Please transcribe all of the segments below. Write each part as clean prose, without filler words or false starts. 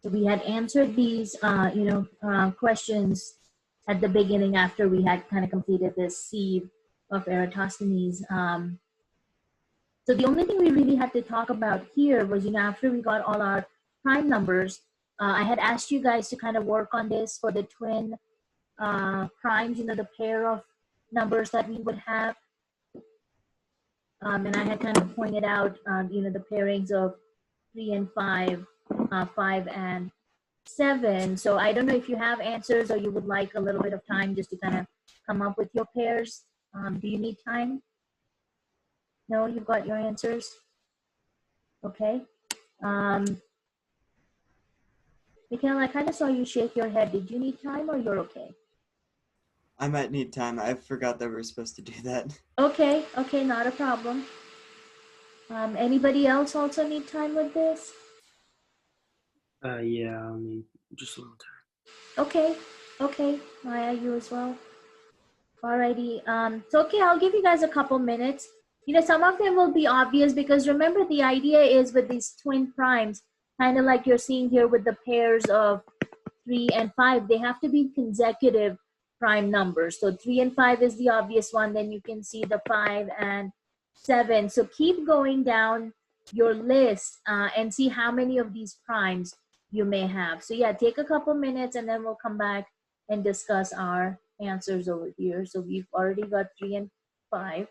So we had answered these, questions at the beginning after we had kind of completed this Sieve of Eratosthenes. So the only thing we really had to talk about here was, after we got all our prime numbers, I had asked you guys to kind of work on this for the twin primes, the pair of numbers that we would have. And I had kind of pointed out, the pairings of 3 and 5, 5 and 7. So I don't know if you have answers or you would like a little bit of time just to kind of come up with your pairs. Do you need time? No, you've got your answers? Okay. Mikhail, I kind of saw you shake your head. Did you need time or you're okay? I might need time. I forgot that we were supposed to do that. Okay, not a problem. Anybody else also need time with this? Yeah, I'll need just a little time. Okay. Maya, you as well? Alrighty. So okay, I'll give you guys a couple minutes. Some of them will be obvious because remember the idea is with these twin primes, kind of like you're seeing here with the pairs of 3 and 5, they have to be consecutive prime numbers. So 3 and 5 is the obvious one. Then you can see the 5 and 7. So keep going down your list and see how many of these primes you may have. So yeah, take a couple minutes and then we'll come back and discuss our answers over here. So we've already got 3 and 5.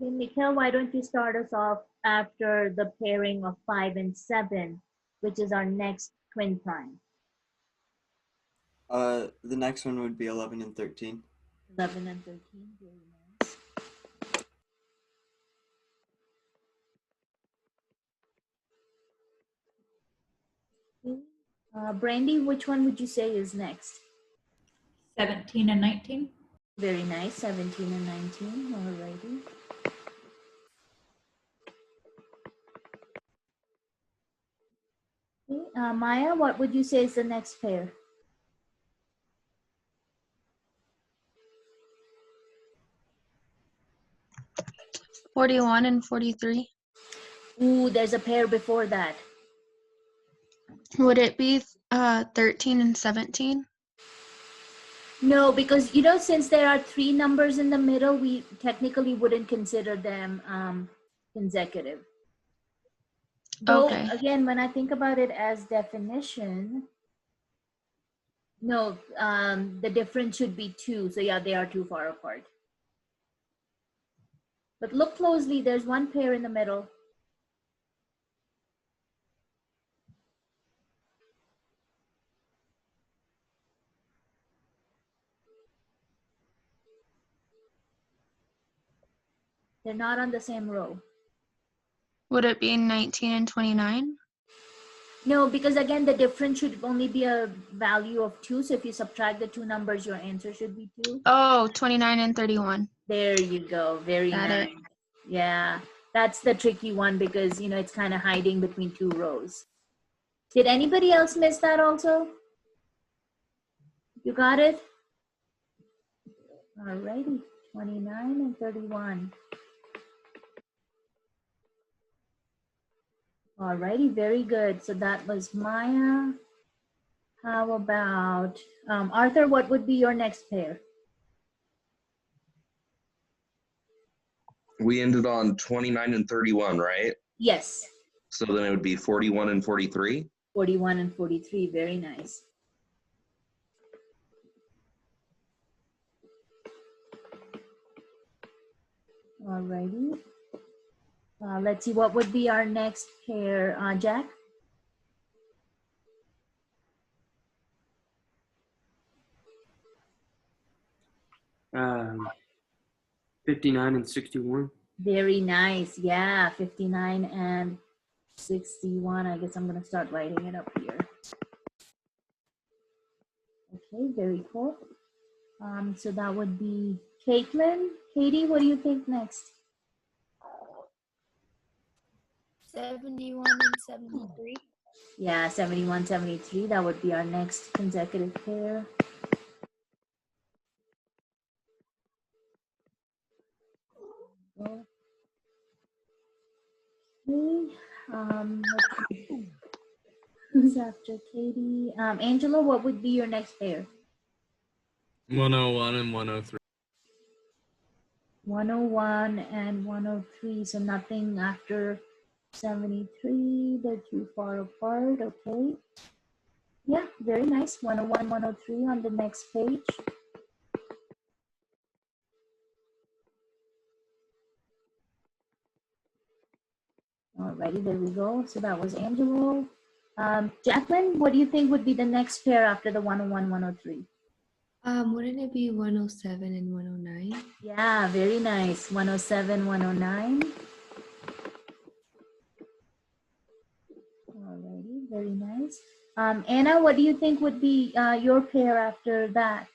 Okay, Mikhail, why don't you start us off after the pairing of 5 and 7, which is our next twin prime? The next one would be 11 and 13. 11 and 13, very nice. Okay. Brandy, which one would you say is next? 17 and 19. Very nice, 17 and 19, alrighty. Okay. Maya, what would you say is the next pair? 41 and 43. Ooh, there's a pair before that. Would it be 13 and 17? No, because since there are 3 numbers in the middle, we technically wouldn't consider them consecutive. Though, Okay. again, when I think about it as definition, no, the difference should be 2. So yeah, they are too far apart. But look closely, there's one pair in the middle. They're not on the same row. Would it be 19 and 29? No, because again, the difference should only be a value of 2. So if you subtract the 2 numbers, your answer should be 2. Oh, 29 and 31. There you go. Very Got nice. it. Yeah, that's the tricky one because, it's kind of hiding between 2 rows. Did anybody else miss that also? You got it? Alrighty, 29 and 31. Alrighty, very good. So that was Maya. How about Arthur? What would be your next pair? We ended on 29 and 31, right? Yes, So then it would be 41 and 43. 41 and 43. Very nice. Alrighty. Let's see, what would be our next pair, Jack? Um, 59 and 61. Very nice. Yeah, 59 and 61. I guess I'm going to start writing it up here. Okay, very cool. So that would be Caitlin. Katie, what do you think next? 71 and 73. Yeah, 71, 73. That would be our next consecutive pair. Okay. Who's after Katie? Angela, what would be your next pair? 101 and 103. 101 and 103. So nothing after 73. They're too far apart. Okay. Yeah, very nice. 101, 103 on the next page. Alrighty, there we go. So that was Angelo. Jacqueline, what do you think would be the next pair after the 101, 103? Wouldn't it be 107 and 109? Yeah, very nice. 107, 109. Alrighty, very nice. Anna, what do you think would be your pair after that?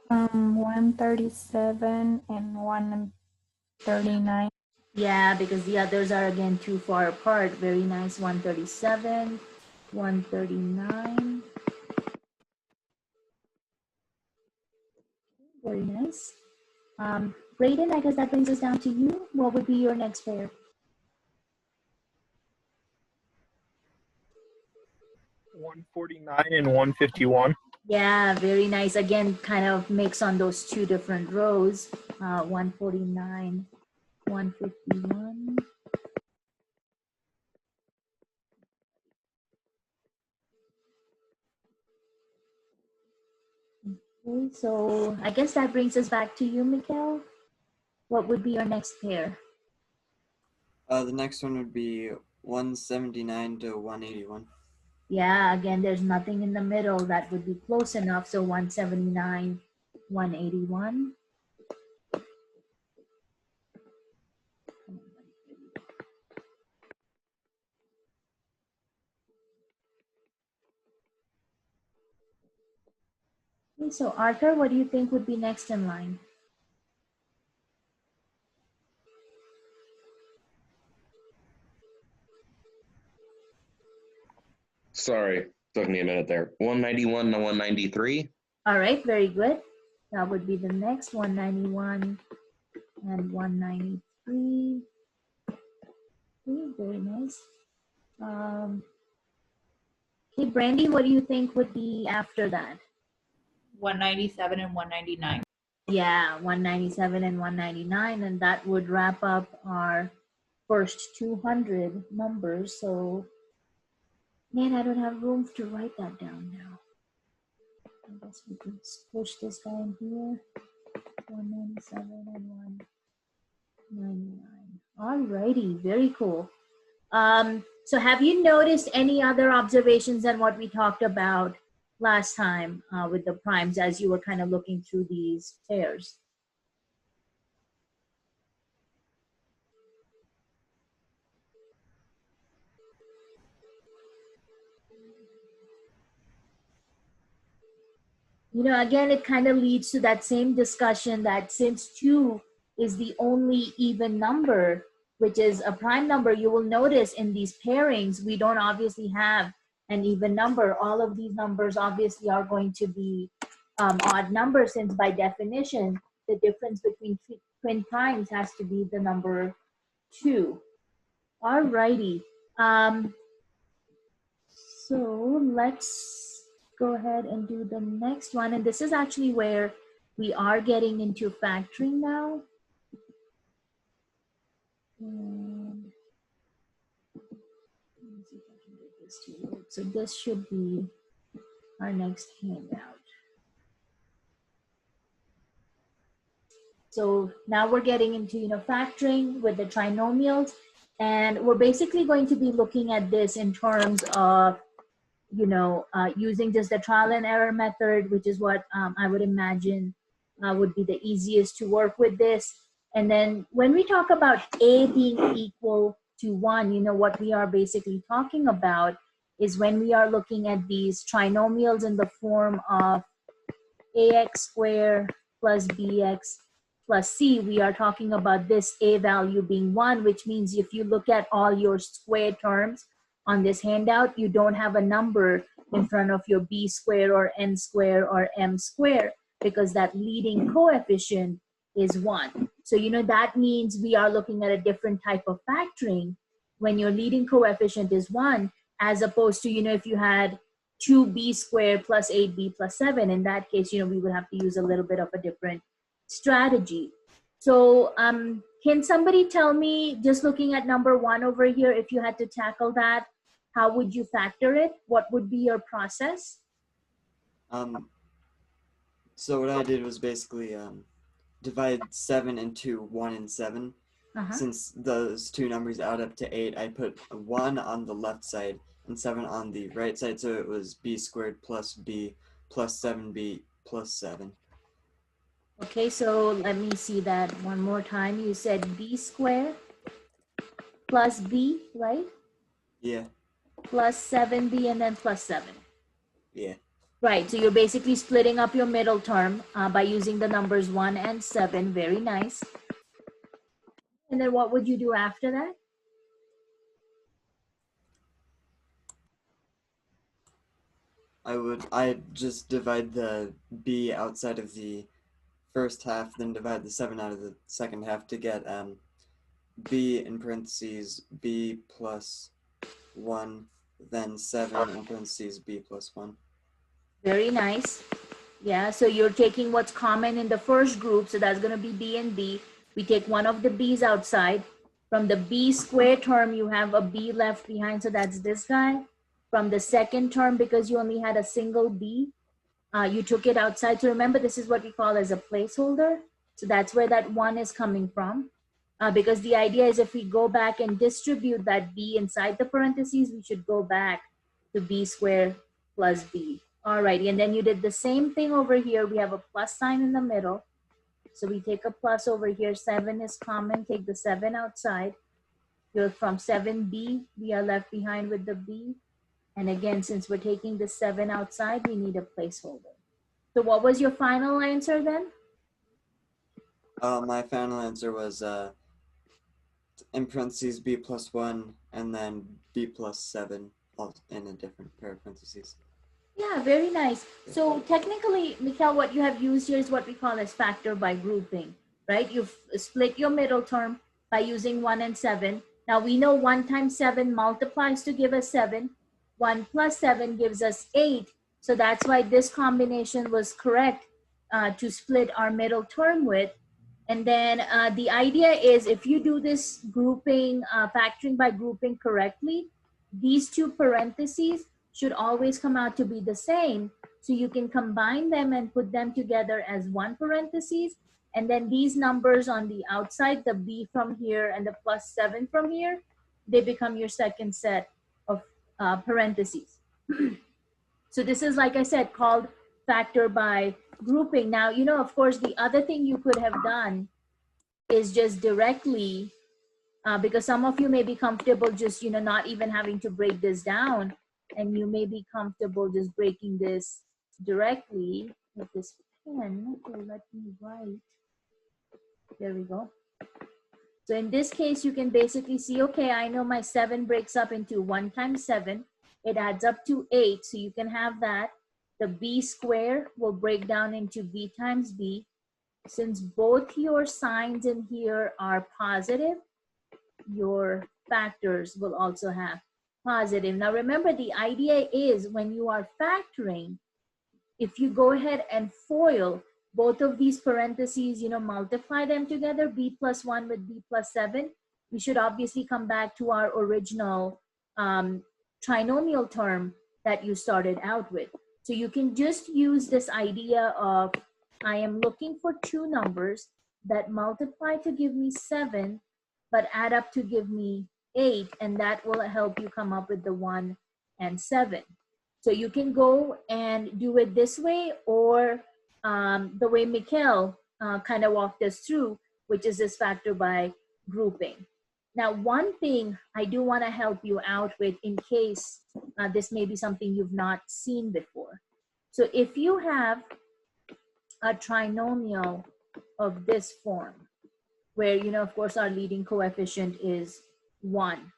Um, 137 and 139. Yeah, because the others are again too far apart. Very nice. 137, 139. Very nice. Brayden, I guess that brings us down to you. What would be your next pair? 149 and 151. Yeah, very nice. Again, kind of mix on those 2 different rows. 149, 151. Okay, so I guess that brings us back to you, Mikhail. What would be your next pair? The next one would be 179 to 181. Yeah, again, there's nothing in the middle that would be close enough. So 179, 181. Okay, so Arthur, what do you think would be next in line? Sorry, took me a minute there. 191 to 193. All right, very good. That would be the next 191 and 193. Okay, very nice. Okay, Brandy, what do you think would be after that? 197 and 199. Yeah, 197 and 199, and that would wrap up our first 200 numbers. So, man, I don't have room to write that down now. I guess we can push this guy in here. 197 and 199. Alrighty, very cool. So have you noticed any other observations than what we talked about last time with the primes as you were kind of looking through these pairs? You know, again, it kind of leads to that same discussion that since 2 is the only even number, which is a prime number, you will notice in these pairings, we don't obviously have an even number. All of these numbers obviously are going to be odd numbers, since by definition, the difference between twin primes has to be the number 2. Alrighty. So let's go ahead and do the next one. And this is actually where we are getting into factoring now. And let me see if I can get this to work. So this should be our next handout. So now we're getting into, factoring with the trinomials. And we're basically going to be looking at this in terms of using just the trial and error method, which is what I would imagine would be the easiest to work with this. And then when we talk about A being equal to 1, what we are basically talking about is when we are looking at these trinomials in the form of ax squared plus bx plus c, we are talking about this A value being 1, which means if you look at all your square terms on this handout, you don't have a number in front of your b squared or n squared or m squared, because that leading coefficient is 1. So, that means we are looking at a different type of factoring when your leading coefficient is 1, as opposed to, if you had 2b squared plus 8b plus 7. In that case, we would have to use a little bit of a different strategy. So can somebody tell me, just looking at number 1 over here, if you had to tackle that, how would you factor it? What would be your process? So what I did was basically divide 7 into 1 and 7. Since those two numbers add up to 8, I put 1 on the left side and 7 on the right side, so it was b squared plus b plus 7b plus 7. Okay, so let me see that one more time. You said b squared plus b, right? Yeah. Plus 7b and then plus 7. Yeah. Right, so you're basically splitting up your middle term by using the numbers 1 and 7. Very nice. And then what would you do after that? I'd just divide the b outside of the first half, then divide the 7 out of the second half to get b in parentheses b plus 1, then 7 in parentheses b plus 1. Very nice. Yeah, so you're taking what's common in the first group, so that's going to be b and b. We take one of the b's outside. From the b squared term, you have a b left behind, so that's this guy. From the second term, because you only had a single b, You took it outside. So remember, this is what we call as a placeholder. So that's where that 1 is coming from. Because the idea is if we go back and distribute that b inside the parentheses, we should go back to b squared plus b. Alrighty, and then you did the same thing over here. We have a plus sign in the middle. So we take a plus over here. 7 is common. Take the 7 outside. You're from 7b, we are left behind with the b. And again, since we're taking the 7 outside, we need a placeholder. So what was your final answer then? My final answer was in parentheses b plus 1 and then b plus 7 in a different pair of parentheses. Yeah, very nice. So technically, Mikhail, what you have used here is what we call as factor by grouping, right? You've split your middle term by using 1 and 7. Now we know 1 times 7 multiplies to give us 7. 1 plus 7 gives us 8. So that's why this combination was correct to split our middle term with. And then the idea is if you do this grouping, factoring by grouping correctly, these two parentheses should always come out to be the same. So you can combine them and put them together as one parentheses. And then these numbers on the outside, the b from here and the plus 7 from here, they become your second set of parentheses. So this is, like I said, called factor by grouping. Now, you know, of course, the other thing you could have done is just directly, because some of you may be comfortable just, you know, not even having to break this down, and you may be comfortable just breaking this directly with this pen. Okay, let me write. There we go. So in this case, you can basically see, okay, I know my 7 breaks up into 1 times 7. It adds up to 8, so you can have that. The b squared will break down into b times b. Since both your signs in here are positive, your factors will also have positive. Now remember, the idea is when you are factoring, if you go ahead and FOIL both of these parentheses, you know, multiply them together, b plus 1 with b plus 7, we should obviously come back to our original trinomial term that you started out with. So you can just use this idea of, I am looking for two numbers that multiply to give me 7, but add up to give me 8, and that will help you come up with the 1 and 7. So you can go and do it this way, or the way Mikhail kind of walked us through, which is this factor by grouping. Now, one thing I do want to help you out with in case this may be something you've not seen before. So if you have a trinomial of this form, where, you know, of course, our leading coefficient is 1.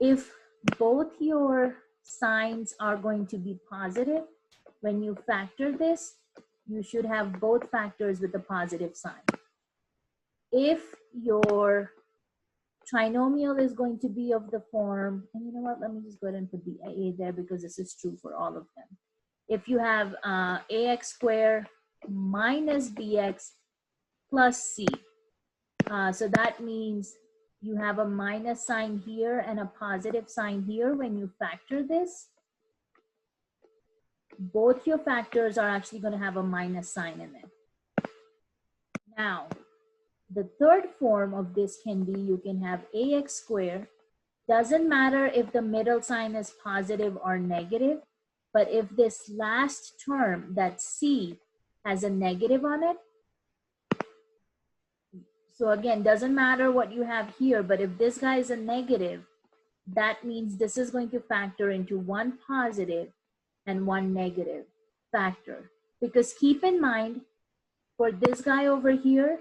If both your signs are going to be positive, when you factor this, you should have both factors with a positive sign. If your trinomial is going to be of the form, and you know what, let me just go ahead and put the a there because this is true for all of them. If you have ax squared minus bx plus c, so that means you have a minus sign here and a positive sign here. When you factor this, both your factors are actually going to have a minus sign in it. Now, the third form of this can be, you can have ax squared. Doesn't matter if the middle sign is positive or negative, but if this last term, that c, has a negative on it, so again, doesn't matter what you have here, but if this guy is a negative, that means this is going to factor into one positive and one negative factor. Because keep in mind, for this guy over here,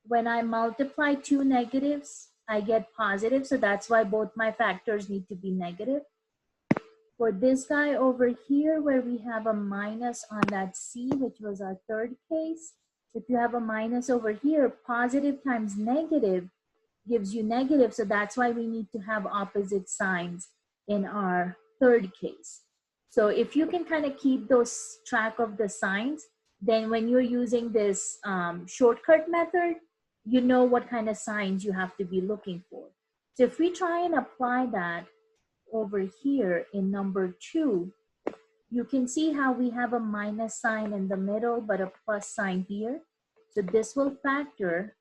when I multiply two negatives, I get positive. So that's why both my factors need to be negative. For this guy over here, where we have a minus on that c, which was our third case, if you have a minus over here, positive times negative gives you negative. So that's why we need to have opposite signs in our third case. So if you can kind of keep those track of the signs, then when you're using this shortcut method, you know what kind of signs you have to be looking for. So if we try and apply that over here in number 2, you can see how we have a minus sign in the middle, but a plus sign here. So this will factor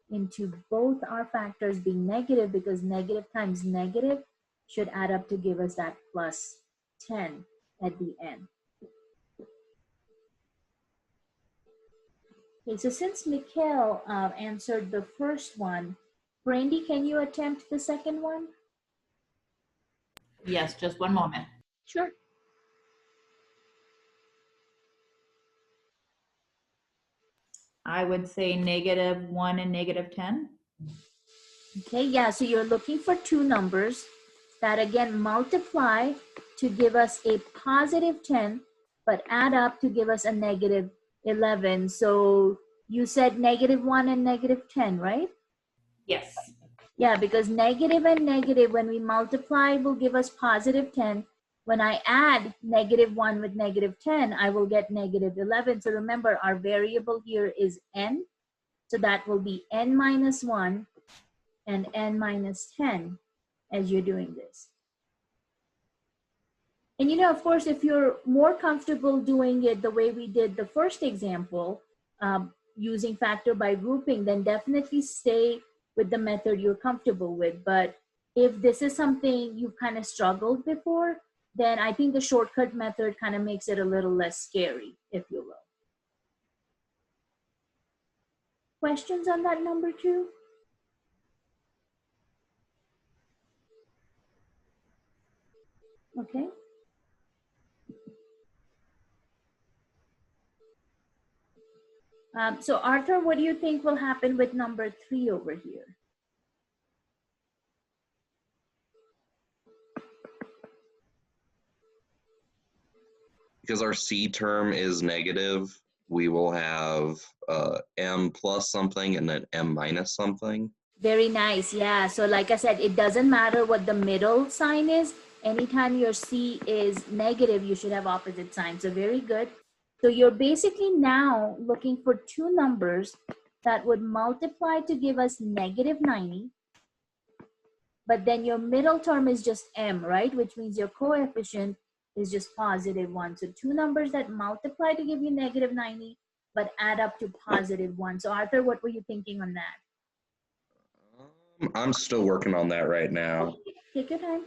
into both our factors being negative, because negative times negative should add up to give us that plus 10 at the end. Okay, so since Mikhail answered the first one, Brandy, can you attempt the second one? Yes, just one moment. Sure. I would say -1 and -10. Okay, yeah, so you're looking for two numbers that again multiply to give us a positive 10, but add up to give us a negative 11. So you said -1 and -10, right? Yes. Yeah, because negative and negative, when we multiply, will give us positive 10. When I add -1 with -10, I will get -11. So remember, our variable here is n. So that will be n minus 1 and n minus 10 as you're doing this. And you know, of course, if you're more comfortable doing it the way we did the first example, using factor by grouping, then definitely stay with the method you're comfortable with. But if this is something you've kind of struggled before, then I think the shortcut method kind of makes it a little less scary, if you will. Questions on that number 2? Okay. So Arthur, what do you think will happen with number 3 over here? Because our C term is negative, we will have M plus something and then M minus something. Very nice, yeah. So like I said, it doesn't matter what the middle sign is. Anytime your C is negative, you should have opposite signs. So very good. So you're basically now looking for two numbers that would multiply to give us -90. But then your middle term is just M, right? Which means your coefficient is just +1. So two numbers that multiply to give you -90, but add up to +1. So Arthur, what were you thinking on that? I'm still working on that right now. Take your time.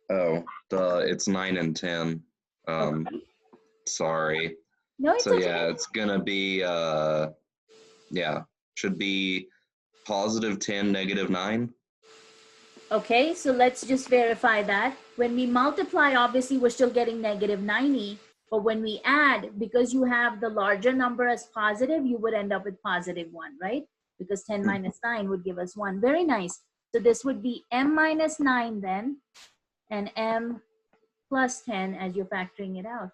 Oh, it's 9 and 10. Okay. Sorry. No, it's So okay. yeah, it's gonna be yeah, should be +10, -9. Okay, so let's just verify that. When we multiply, obviously we're still getting -90, but when we add, because you have the larger number as positive, you would end up with +1, right? Because 10 minus 9 would give us 1. Very nice. So this would be M minus 9 then, and M plus 10 as you're factoring it out.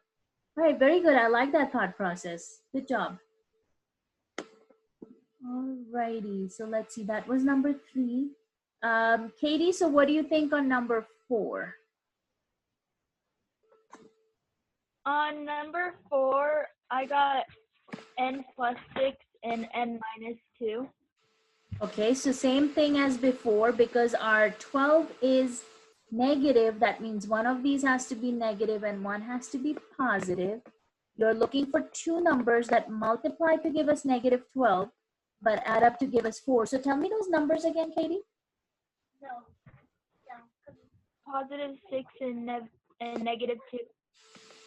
All right, very good. I like that thought process. Good job. All righty, so let's see. That was number 3. Katie, so what do you think on number 4? On number 4, I got n plus 6 and n minus 2. Okay, so same thing as before, because our 12 is negative. That means one of these has to be negative and one has to be positive. You're looking for two numbers that multiply to give us -12, but add up to give us 4. So tell me those numbers again, Katie. No. Yeah. +6 and -2.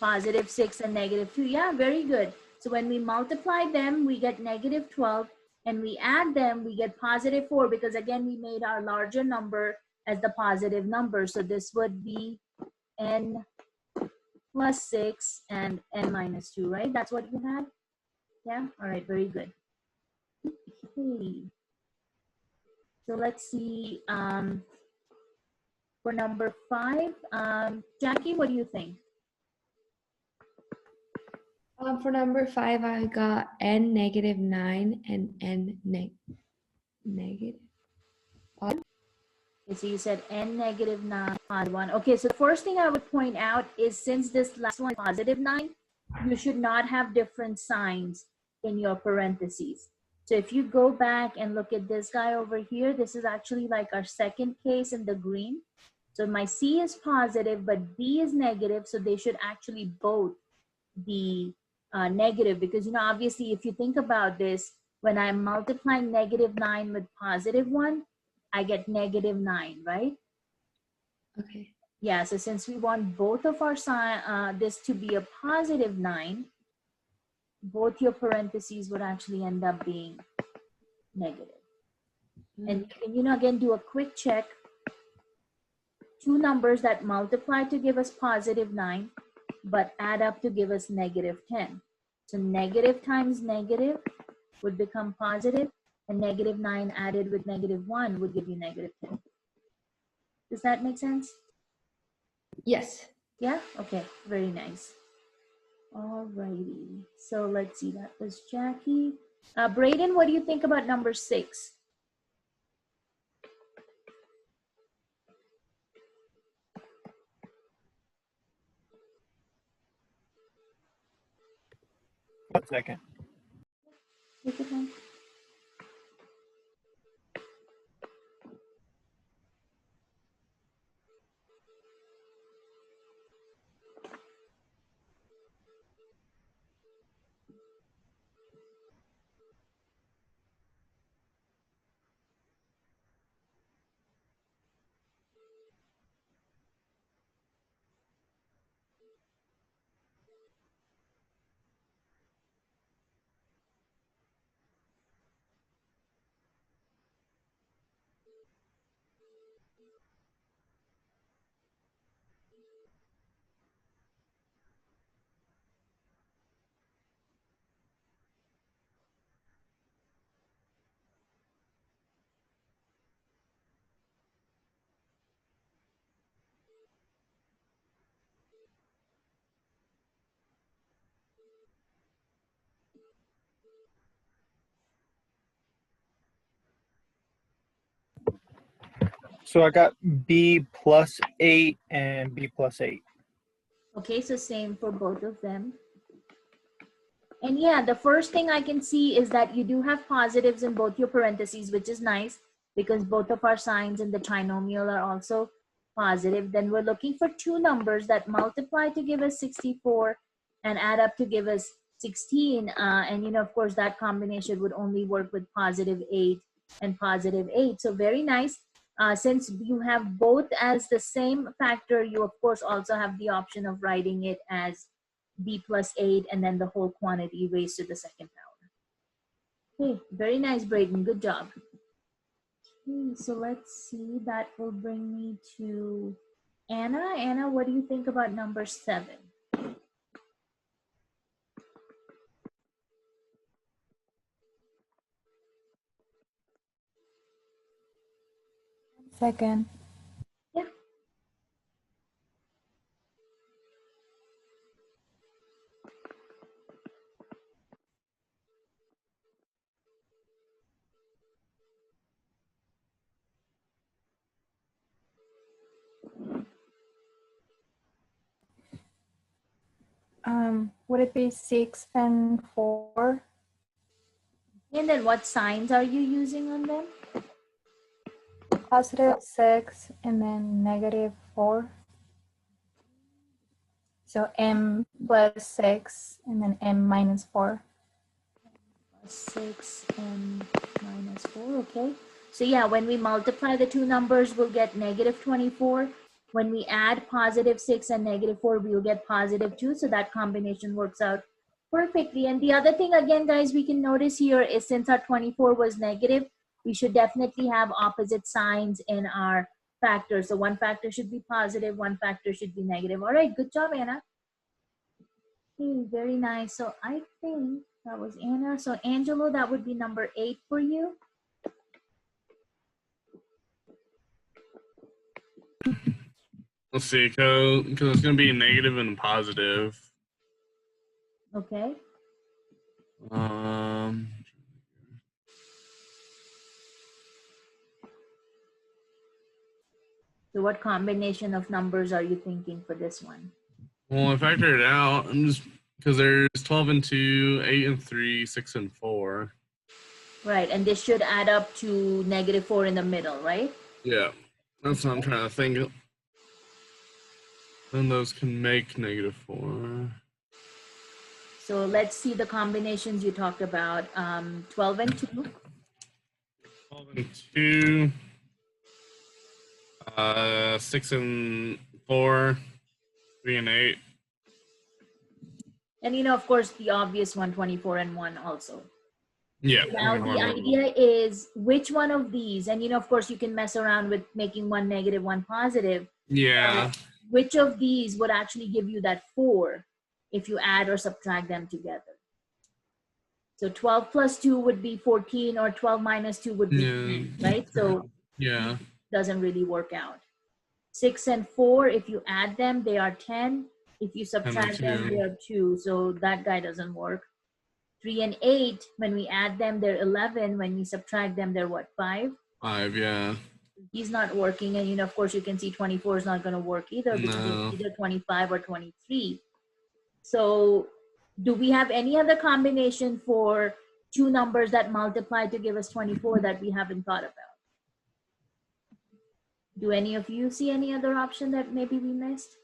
+6 and -2. Yeah, very good. So when we multiply them, we get -12, and we add them, we get +4, because again, we made our larger number as the positive number. So this would be n plus 6 and n minus 2, right? That's what you had? Yeah, all right, very good. Okay. So let's see, for number 5, Jackie, what do you think? For number 5, I got n -9 and n negative. Okay, so you said n -9 1. Okay, so the first thing I would point out is, since this last one is +9, you should not have different signs in your parentheses. So if you go back and look at this guy over here, this is actually like our second case in the green. So my C is positive, but B is negative, so they should actually both be negative, because, you know, obviously if you think about this, when I'm multiplying -9 with +1, I get -9, right? Okay. Yeah, so since we want both of our sign, this to be a +9, both your parentheses would actually end up being negative. And you can, you know, again, do a quick check. Two numbers that multiply to give us +9, but add up to give us -10. So negative times negative would become positive, and -9 added with -1 would give you -10. Does that make sense? Yes. Yeah? Okay, very nice. Alrighty, so let's see, that was Jackie. Brayden, what do you think about number 6? One second. Take your time. So I got B plus 8 and B plus 8. Okay, so same for both of them. And yeah, the first thing I can see is that you do have positives in both your parentheses, which is nice because both of our signs in the trinomial are also positive. Then we're looking for two numbers that multiply to give us 64 and add up to give us 16. And, you know, of course, that combination would only work with +8 and +8. So very nice. Since you have both as the same factor, you, of course, also have the option of writing it as B plus 8 and then the whole quantity raised to the second power. Okay, very nice, Brayden. Good job. Okay, so let's see. That will bring me to Anna. Anna, what do you think about number 7? Second. Yeah. Would it be 6 and 4? And then what signs are you using on them? +6 and then -4. So m plus 6 and then m minus 4. 6 and -4, okay. So yeah, when we multiply the two numbers, we'll get -24. When we add +6 and -4, we'll get +2. So that combination works out perfectly. And the other thing, again, guys, we can notice here is since our 24 was negative, we should definitely have opposite signs in our factors. So one factor should be positive, one factor should be negative. All right, good job, Anna. Okay, very nice. So I think that was Anna. So Angelo, that would be number 8 for you. Let's see, because it's going to be a negative and a positive. Okay. So what combination of numbers are you thinking for this one? Well, I factor it out. I'm just because there's 12 and 2, 8 and 3, 6 and 4. Right, and this should add up to -4 in the middle, right? Yeah, that's what I'm trying to think of. Then those can make -4. So let's see the combinations you talked about. 12 and 2. 12 and 2. 6 and 4. 3 and 8. And of course, the obvious one, 24 and 1 also. Yeah. Now the idea is which one of these, and of course you can mess around with making one negative, one positive. Yeah. Which of these would actually give you that 4 if you add or subtract them together? So 12 plus 2 would be 14, or 12 minus 2 would be 3, right? So yeah, doesn't really work out. 6 and 4, if you add them, they are 10. If you subtract them, they are 2. So that guy doesn't work. 3 and 8, when we add them, they're 11. When we subtract them, they're what, 5? 5, yeah. He's not working. And of course, you can see 24 is not going to work either, because it's either 25 or 23. So do we have any other combination for two numbers that multiply to give us 24 that we haven't thought about? Do any of you see any other option that maybe we missed?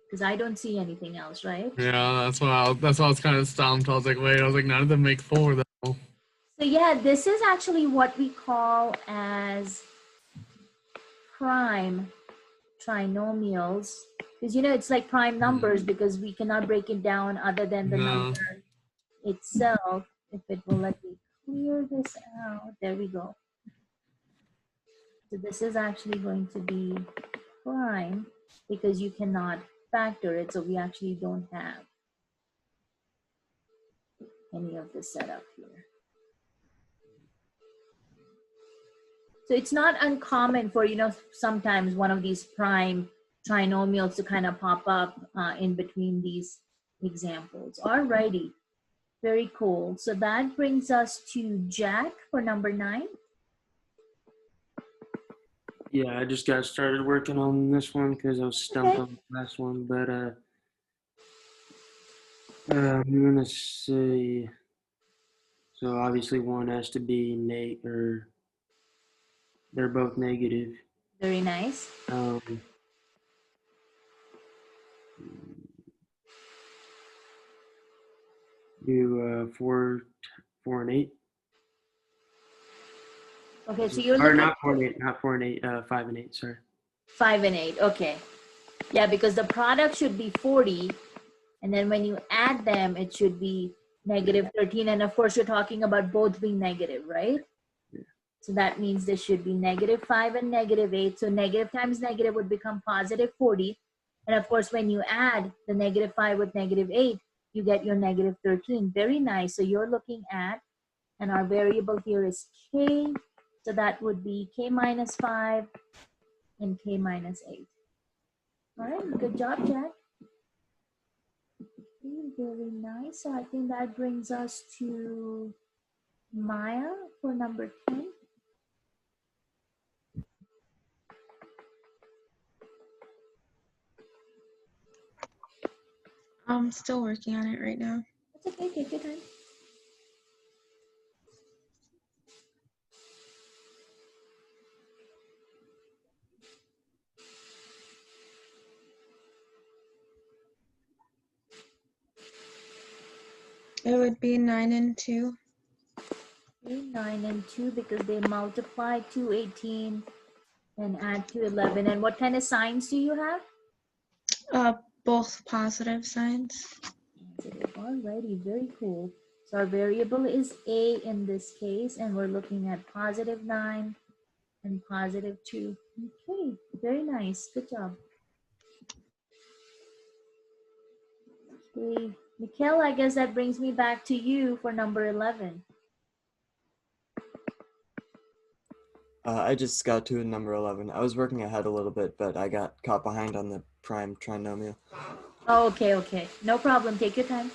Because I don't see anything else, right? Yeah, that's why I was kind of stumped. I was like, wait, none of them make 4 though. So yeah, this is actually what we call as prime trinomials, because it's like prime numbers, because we cannot break it down other than the number itself. If it will let me clear this out, there we go. So this is actually going to be prime because you cannot factor it, so we actually don't have any of this set up here. So it's not uncommon for, sometimes one of these prime trinomials to kind of pop up in between these examples. Alrighty, very cool. So that brings us to Jack for number 9. Yeah, I just got started working on this one because I was stumped on the last one, but I'm gonna say, so obviously one has to be or they're both negative. Very nice. Do 4 and 8. Okay, so you're or looking not 4 and 8, not 4 and 8, 5 and 8, sorry. 5 and 8, okay. Yeah, because the product should be 40, and then when you add them, it should be negative 13. And of course, you're talking about both being negative, right? Yeah. So that means this should be negative 5 and negative 8. So negative times negative would become positive 40. And of course, when you add the negative 5 with negative 8, you get your negative 13. Very nice. So you're looking at, and our variable here is k. So that would be k minus 5 and k minus 8. All right, good job, Jack. Very nice. So I think that brings us to Maya for number 10. I'm still working on it right now. That's okay, take your time. It would be 9 and 2. 9 and 2 because they multiply to 18 and add to 11. And what kind of signs do you have? Both positive signs. Positive. Alrighty, very cool. So our variable is a in this case, and we're looking at positive 9 and positive 2. Okay, very nice. Good job. Okay, Mikhail, I guess that brings me back to you for number 11. I just got to number 11. I was working ahead a little bit, but I got caught behind on the prime trinomial. Oh, okay. No problem. Take your time.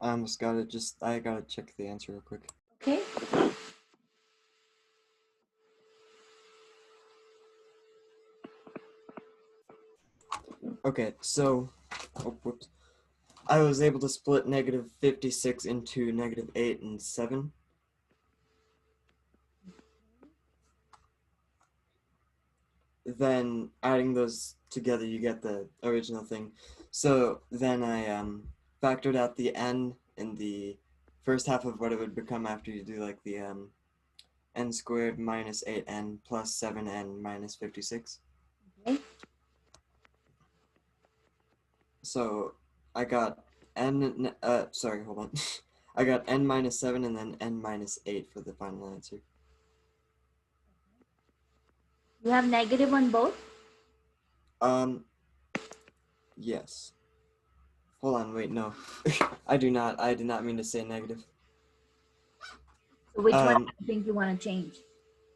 I almost got it. I gotta check the answer real quick. Okay. Okay, so, oh, whoops. I was able to split negative 56 into negative 8 and 7. Then adding those together, you get the original thing. So then I factored out the n in the first half of what it would become after you do like the n squared minus 8n plus 7n minus 56. Okay. So I got sorry, hold on. I got n minus 7 and then n minus 8 for the final answer. You have negative on both? Yes. Hold on, wait, no. I did not mean to say negative. So which one do you think you want to change?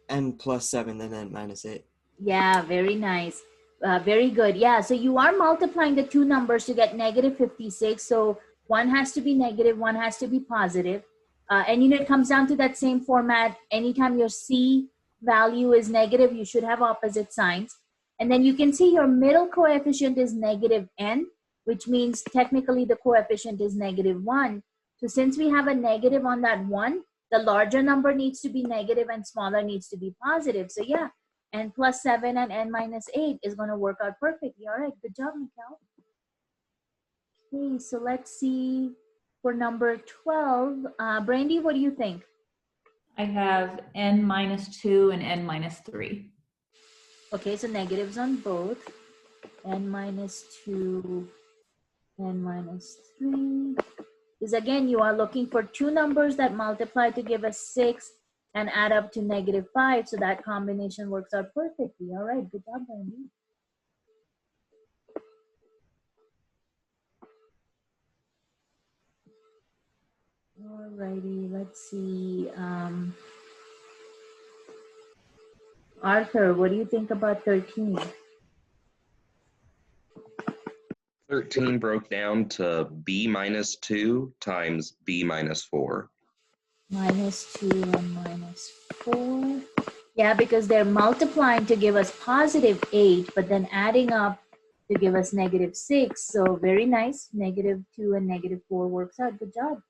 N plus 7 and n minus 8. Yeah, very nice. Very good. Yeah, so you are multiplying the two numbers to get negative 56. So one has to be negative, one has to be positive. And you know, it comes down to that same format. Anytime your C value is negative, you should have opposite signs. And then you can see your middle coefficient is negative n, which means technically the coefficient is negative 1. So since we have a negative on that 1, the larger number needs to be negative and smaller needs to be positive. So yeah, n plus 7 and n minus 8 is going to work out perfectly. All right, good job, Mikhail. Okay, so let's see for number 12. Brandy, what do you think? I have n minus 2 and n minus 3. Okay, so negatives on both. N minus 2, n minus 3. Because again, you are looking for two numbers that multiply to give us 6 and add up to negative 5. So that combination works out perfectly. All right, good job, Brandy. All righty, let's see. Arthur, what do you think about 13? 13 broke down to b minus 2 times b minus 4. Minus 2 and minus 4. Yeah, because they're multiplying to give us positive 8, but then adding up to give us negative 6. So very nice. Negative 2 and negative 4 works out. Good job.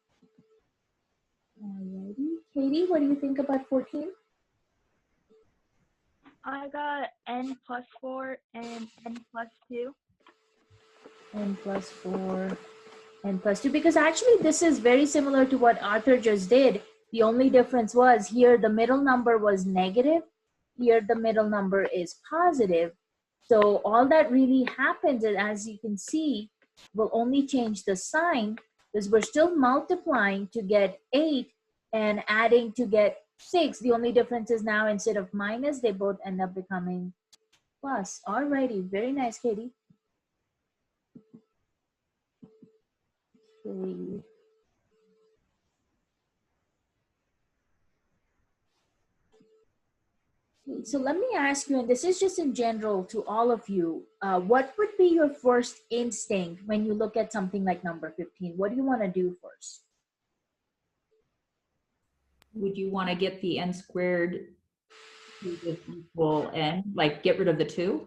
Alrighty. Katie, what do you think about 14? I got n plus 4 and n plus 2. N plus 4, n plus 2. Because actually this is very similar to what Arthur just did. The only difference was here the middle number was negative. Here the middle number is positive. So all that really happens is, as you can see, we'll only change the sign because we're still multiplying to get 8 and adding to get 6. The only difference is now instead of minus, they both end up becoming plus. Alrighty, very nice, Katie. Okay. So let me ask you, and this is just in general to all of you, what would be your first instinct when you look at something like number 15? What do you want to do first? Would you want to get the n squared to equal n, like get rid of the 2?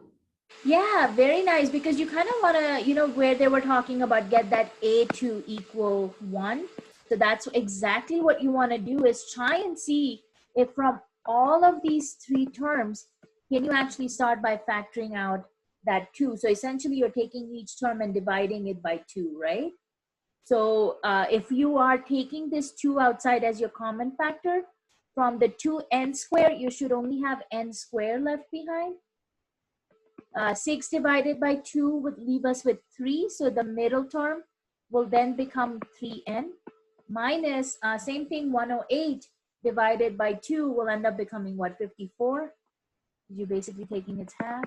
Yeah, very nice, because you kind of want to, you know, where they were talking about get that a to equal 1. So that's exactly what you want to do, is try and see if from all of these three terms, can you actually start by factoring out that 2? So essentially you're taking each term and dividing it by 2, right? So if you are taking this 2 outside as your common factor, from the 2n square, you should only have n square left behind. 6 divided by 2 would leave us with 3. So the middle term will then become 3n minus, same thing, 108 divided by 2 will end up becoming what, 54? You're basically taking its half.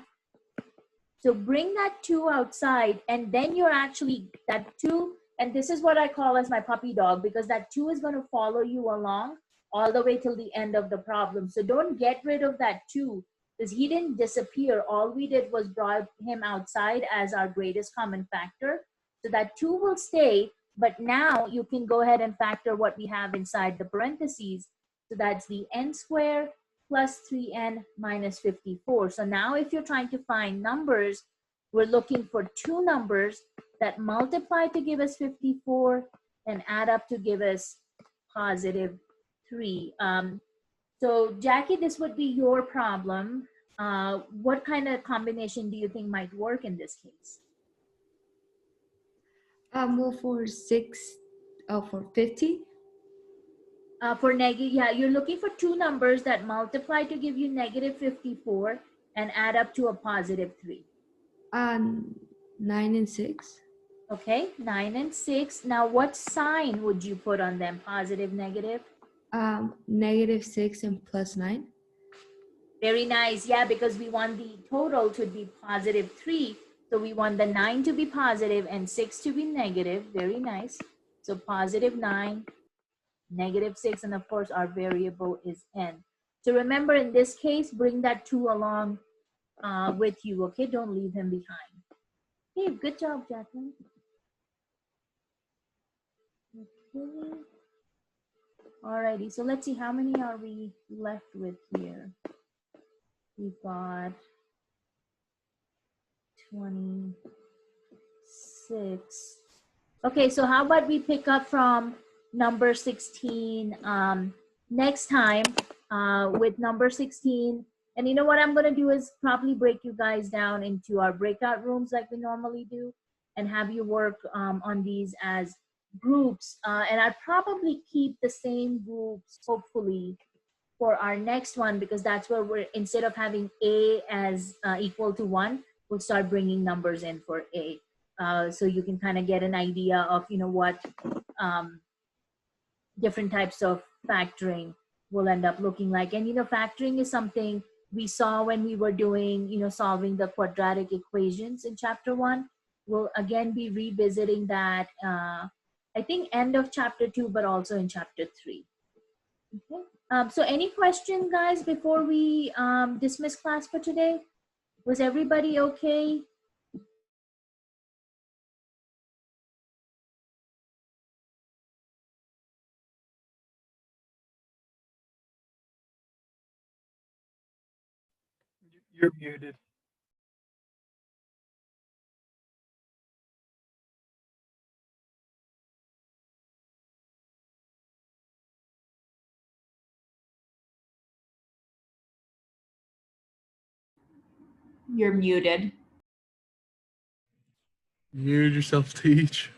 So bring that 2 outside, and then you're actually, that 2, and this is what I call as my puppy dog, because that 2 is going to follow you along all the way till the end of the problem. So don't get rid of that 2, because he didn't disappear. All we did was brought him outside as our greatest common factor. So that 2 will stay, but now you can go ahead and factor what we have inside the parentheses. So that's the n squared plus 3n minus 54. So now if you're trying to find numbers, we're looking for 2 numbers that multiply to give us 54 and add up to give us positive 3. So Jackie, this would be your problem. What kind of combination do you think might work in this case? Well, for 50. For negative, yeah, you're looking for 2 numbers that multiply to give you negative 54 and add up to a positive 3. 9 and 6. Okay, 9 and 6. Now, what sign would you put on them? Positive, negative? Negative 6 and plus 9. Very nice. Yeah, because we want the total to be positive 3. So we want the 9 to be positive and 6 to be negative. Very nice. So positive 9, negative 6, and of course our variable is n. So remember, in this case, bring that 2 along with you, okay? Don't leave him behind. Okay, good job, Jacqueline. Okay. Alrighty, so let's see, how many are we left with here? We've got 26. Okay, so how about we pick up from number 16 next time with number 16. And you know what I'm going to do is probably break you guys down into our breakout rooms like we normally do and have you work on these as groups. And I'd probably keep the same groups, hopefully, for our next one, because that's where we're, instead of having A as equal to 1, we'll start bringing numbers in for A. So you can kind of get an idea of, you know, what different types of factoring will end up looking like. And, you know, factoring is something we saw when we were doing, you know, solving the quadratic equations in chapter 1. We'll again be revisiting that, I think end of chapter 2, but also in chapter 3. Okay. So any question, guys, before we dismiss class for today? Was everybody okay? You're muted. You're muted. Mute yourself, teach.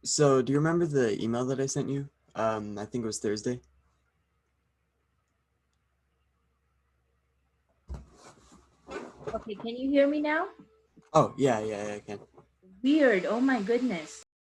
So do you remember the email that I sent you? I think it was Thursday. Okay, can you hear me now? Oh, yeah, I can. Weird. Oh my goodness.